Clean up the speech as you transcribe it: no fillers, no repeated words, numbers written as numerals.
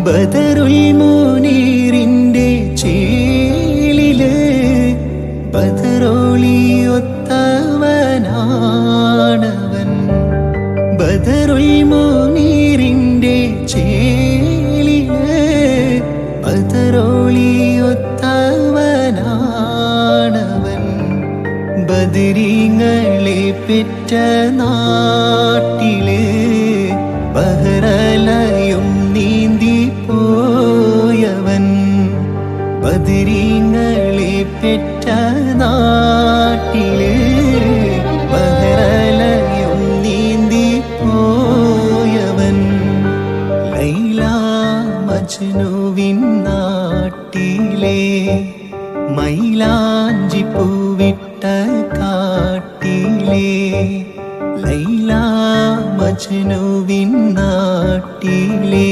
ബദറുൽ മുനീറിന്റെ ചേലില് ബദറോളിയൊത്തവനാണവൻ. ബദറുൽ മുനീറിന്റെ ചേലില് ബദറോളിയൊത്തവനാണവൻ. ബദരീങ്ങളെ പെറ്റ നാട്ടില് ബഹറലയും നീന്തി പോയവൻ. ബദരീങ്ങളെ പെറ്റ നാട്ടില് ബഹറലയും നീന്തി പോയവൻ. ലൈല മജ്നുവിൻ നാട്ടിലെ മൈലാഞ്ചി പൂവിട്ട കാട്ടിലെ. ലൈല മജ്നുവിൻ നാട്ടിലെ